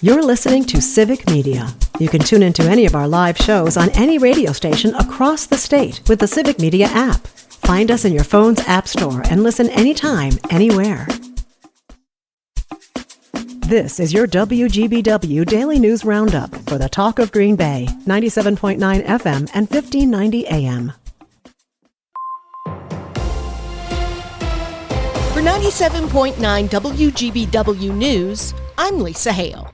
You're listening to Civic Media. You can tune into any of our live shows on any radio station across the state with the Civic Media app. Find us in your phone's app store and listen anytime, anywhere. This is your WGBW Daily News Roundup for the Talk of Green Bay, 97.9 FM and 1590 AM. For 97.9 WGBW News, I'm Lisa Hale.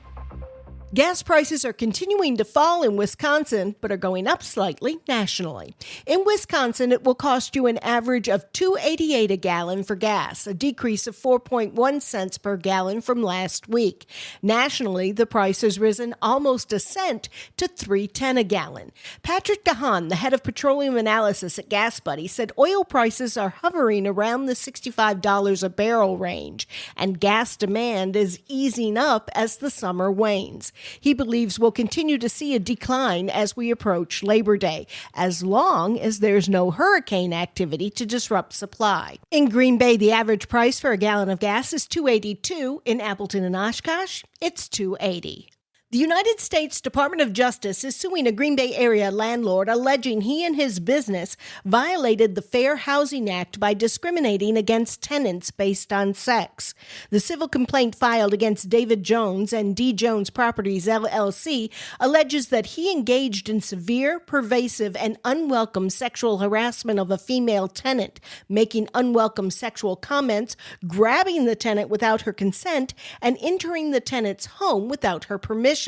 Gas prices are continuing to fall in Wisconsin, but are going up slightly nationally. In Wisconsin, it will cost you an average of $2.88 a gallon for gas, a decrease of 4.1 cents per gallon from last week. Nationally, the price has risen almost a cent to $3.10 a gallon. Patrick DeHaan, the head of petroleum analysis at Gas Buddy, said oil prices are hovering around the $65 a barrel range, and gas demand is easing up as the summer wanes. He believes we'll continue to see a decline as we approach Labor Day, as long as there's no hurricane activity to disrupt supply. In Green Bay, the average price for a gallon of gas is $2.82. In Appleton and Oshkosh, it's $2.80. The United States Department of Justice is suing a Green Bay area landlord alleging he and his business violated the Fair Housing Act by discriminating against tenants based on sex. The civil complaint filed against David Jones and D. Jones Properties, LLC, alleges that he engaged in severe, pervasive, and unwelcome sexual harassment of a female tenant, making unwelcome sexual comments, grabbing the tenant without her consent, and entering the tenant's home without her permission.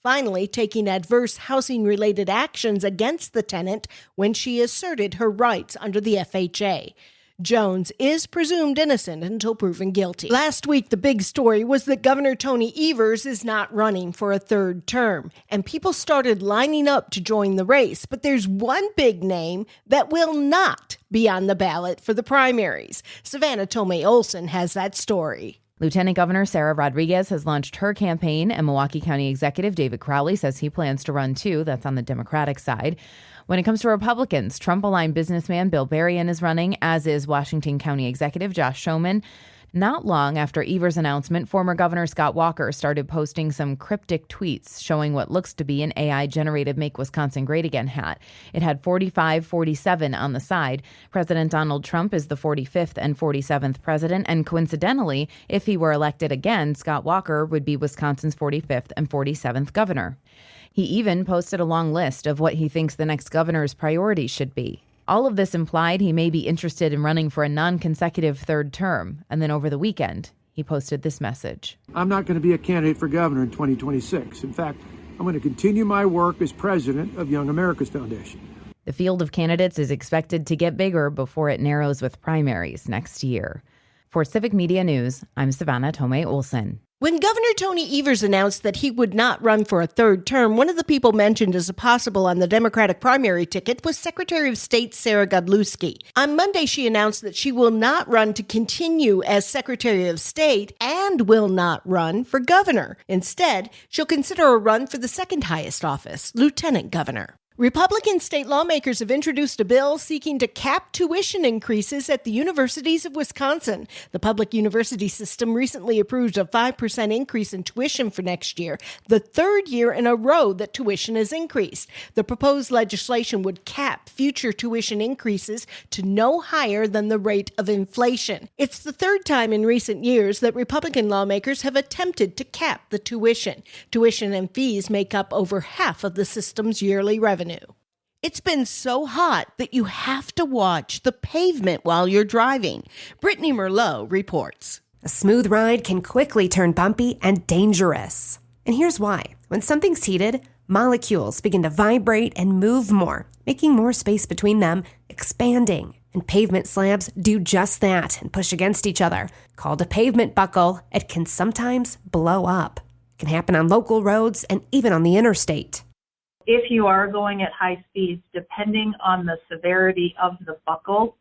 Finally, taking adverse housing-related actions against the tenant when she asserted her rights under the FHA. Jones is presumed innocent until proven guilty. Last week, the big story was that Governor Tony Evers is not running for a third term, and people started lining up to join the race. But there's one big name that will not be on the ballot for the primaries. Savannah Tomei Olson has that story. Lieutenant Governor Sarah Rodriguez has launched her campaign, and Milwaukee County Executive David Crowley says he plans to run too. That's on the Democratic side. When it comes to Republicans, Trump-aligned businessman Bill Berrien is running, as is Washington County Executive Josh Schoeman. Not long after Evers' announcement, former Governor Scott Walker started posting some cryptic tweets showing what looks to be an AI-generated Make Wisconsin Great Again hat. It had 45-47 on the side. President Donald Trump is the 45th and 47th president, and coincidentally, if he were elected again, Scott Walker would be Wisconsin's 45th and 47th governor. He even posted a long list of what he thinks the next governor's priorities should be. All of this implied he may be interested in running for a non-consecutive third term. And then over the weekend, he posted this message. I'm not going to be a candidate for governor in 2026. In fact, I'm going to continue my work as president of Young America's Foundation. The field of candidates is expected to get bigger before it narrows with primaries next year. For Civic Media News, I'm Savannah Tomei Olson. When Governor Tony Evers announced that he would not run for a third term, one of the people mentioned as a possible on the Democratic primary ticket was Secretary of State Sarah Godlewski. On Monday, she announced that she will not run to continue as Secretary of State and will not run for governor. Instead, she'll consider a run for the second highest office, Lieutenant Governor. Republican state lawmakers have introduced a bill seeking to cap tuition increases at the universities of Wisconsin. The public university system recently approved a 5% increase in tuition for next year, the third year in a row that tuition has increased. The proposed legislation would cap future tuition increases to no higher than the rate of inflation. It's the third time in recent years that Republican lawmakers have attempted to cap the tuition. Tuition and fees make up over half of the system's yearly revenue. It's been so hot that you have to watch the pavement while you're driving. Brittany Merlot reports. A smooth ride can quickly turn bumpy and dangerous. And here's why. When something's heated, molecules begin to vibrate and move more, making more space between them, expanding. And pavement slabs do just that and push against each other. Called a pavement buckle, it can sometimes blow up. It can happen on local roads and even on the interstate. If you are going at high speeds, depending on the severity of the buckle,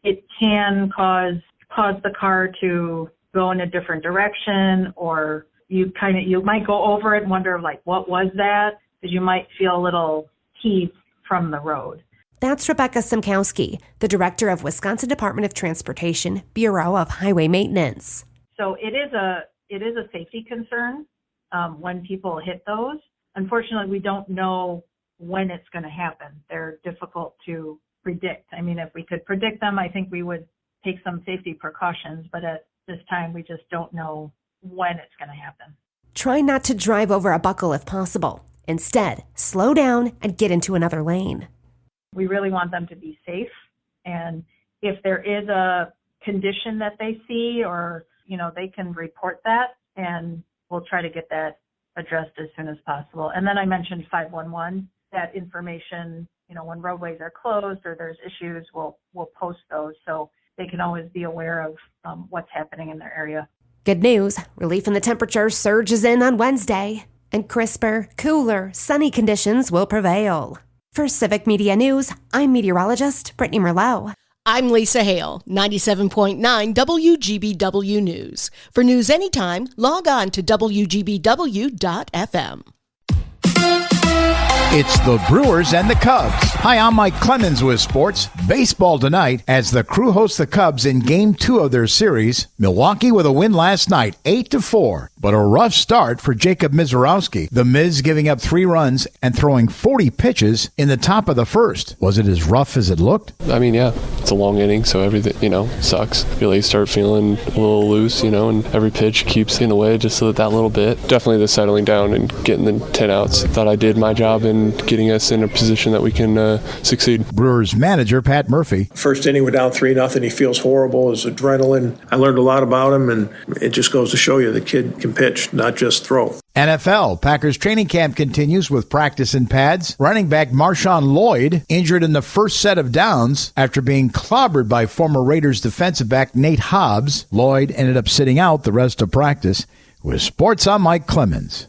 it can cause the car to go in a different direction, or you might go over it and wonder, like, what was that? Because you might feel a little heat from the road. That's Rebecca Simkowski, the director of Wisconsin Department of Transportation, Bureau of Highway Maintenance. So it is a safety concern. when people hit those. Unfortunately, we don't know when it's going to happen. They're difficult to predict. I mean, if we could predict them, I think we would take some safety precautions, but at this time, we just don't know when it's going to happen. Try not to drive over a buckle if possible. Instead, slow down and get into another lane. We really want them to be safe. And if there is a condition that they see, or, they can report that, and we'll try to get that addressed as soon as possible. And then I mentioned 511, that information, when roadways are closed or there's issues, we'll post those so they can always be aware of what's happening in their area. Good news, relief in the temperature surges in on Wednesday, and crisper, cooler, sunny conditions will prevail. For Civic Media News, I'm meteorologist Brittany Merlot. I'm Lisa Hale, 97.9 WGBW News. For news anytime, log on to WGBW.FM. It's the Brewers and the Cubs. Hi, I'm Mike Clemens with sports. Baseball tonight as the Crew hosts the Cubs in Game 2 of their series. Milwaukee with a win last night, 8-4. But a rough start for Jacob Mizorowski. The Miz giving up 3 runs and throwing 40 pitches in the top of the first. Was it as rough as it looked? I mean, yeah, it's a long inning, so everything, sucks. Really start feeling a little loose, and every pitch keeps in the way just that little bit. Definitely the settling down and getting the 10 outs. Thought I did my job in getting us in a position that we can succeed. Brewers manager Pat Murphy. First inning, we're down 3-0. He feels horrible. His adrenaline. I learned a lot about him, and it just goes to show you the kid can pitch, not just throw. NFL. Packers training camp continues with practice in pads. Running back Marshawn Lloyd injured in the first set of downs after being clobbered by former Raiders defensive back Nate Hobbs. Lloyd ended up sitting out the rest of practice. With sports, I'm Mike Clemens.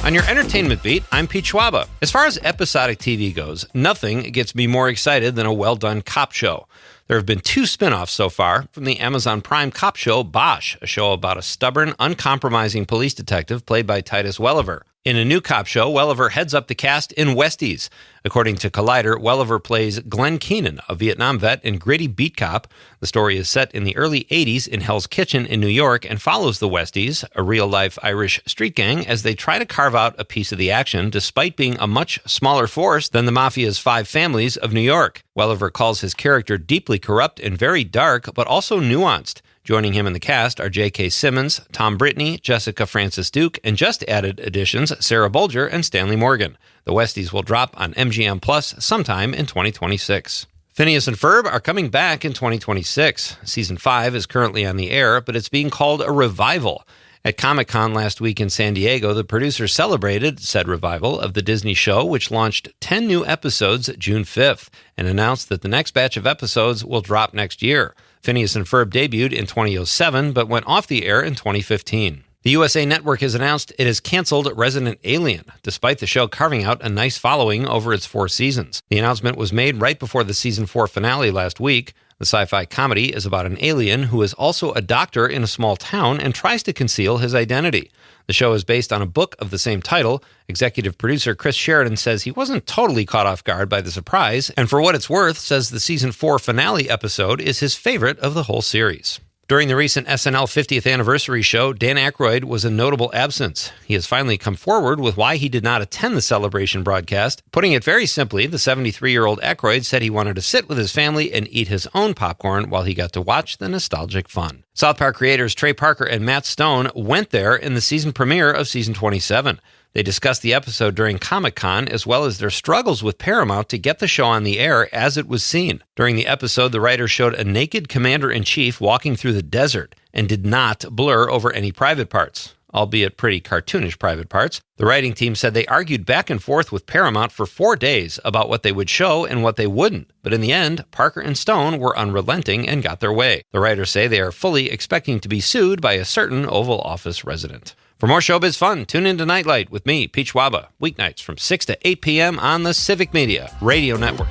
On your entertainment beat, I'm Pete Schwaba. As far as episodic TV goes, nothing gets me more excited than a well-done cop show. There have been 2 spin-offs so far from the Amazon Prime cop show Bosch, a show about a stubborn, uncompromising police detective played by Titus Welliver. In a new cop show, Welliver heads up the cast in Westies. According to Collider, Welliver plays Glenn Keenan, a Vietnam vet and gritty beat cop. The story is set in the early 80s in Hell's Kitchen in New York and follows the Westies, a real-life Irish street gang, as they try to carve out a piece of the action despite being a much smaller force than the Mafia's 5 families of New York. Welliver calls his character deeply corrupt and very dark, but also nuanced. Joining him in the cast are J.K. Simmons, Tom Brittney, Jessica Francis Duke, and just added additions Sarah Bolger and Stanley Morgan. The Westies will drop on MGM Plus sometime in 2026. Phineas and Ferb are coming back in 2026. Season 5 is currently on the air, but it's being called a revival. At Comic-Con last week in San Diego, the producers celebrated said revival of the Disney show, which launched 10 new episodes June 5th, and announced that the next batch of episodes will drop next year. Phineas and Ferb debuted in 2007, but went off the air in 2015. The USA Network has announced it has canceled Resident Alien, despite the show carving out a nice following over its 4 seasons. The announcement was made right before the season 4 finale last week. The sci-fi comedy is about an alien who is also a doctor in a small town and tries to conceal his identity. The show is based on a book of the same title. Executive producer Chris Sheridan says he wasn't totally caught off guard by the surprise, and for what it's worth, says the season 4 finale episode is his favorite of the whole series. During the recent SNL 50th anniversary show, Dan Aykroyd was a notable absence. He has finally come forward with why he did not attend the celebration broadcast. Putting it very simply, the 73-year-old Aykroyd said he wanted to sit with his family and eat his own popcorn while he got to watch the nostalgic fun. South Park creators Trey Parker and Matt Stone went there in the season premiere of season 27. They discussed the episode during Comic-Con, as well as their struggles with Paramount to get the show on the air as it was seen. During the episode, the writer showed a naked commander-in-chief walking through the desert and did not blur over any private parts, albeit pretty cartoonish private parts. The writing team said they argued back and forth with Paramount for 4 days about what they would show and what they wouldn't. But in the end, Parker and Stone were unrelenting and got their way. The writers say they are fully expecting to be sued by a certain Oval Office resident. For more showbiz fun, tune into Nightlight with me, Pete Schwaba, weeknights from 6 to 8 p.m. on the Civic Media Radio Network.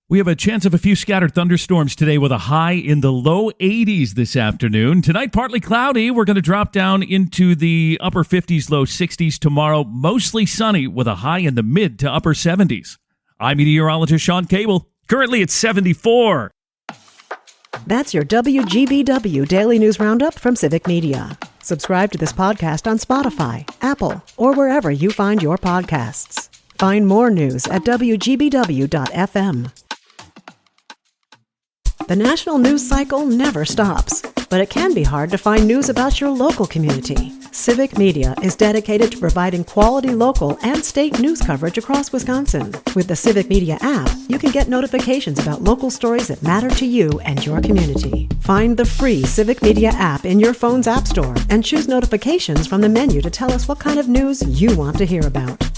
We have a chance of a few scattered thunderstorms today with a high in the low 80s this afternoon. Tonight, partly cloudy. We're going to drop down into the upper 50s, low 60s. Tomorrow, mostly sunny with a high in the mid to upper 70s. I'm meteorologist Sean Cable. Currently, it's 74. That's your WGBW Daily News Roundup from Civic Media. Subscribe to this podcast on Spotify, Apple, or wherever you find your podcasts. Find more news at WGBW.FM. The national news cycle never stops, but it can be hard to find news about your local community. Civic Media is dedicated to providing quality local and state news coverage across Wisconsin. With the Civic Media app, you can get notifications about local stories that matter to you and your community. Find the free Civic Media app in your phone's app store and choose notifications from the menu to tell us what kind of news you want to hear about.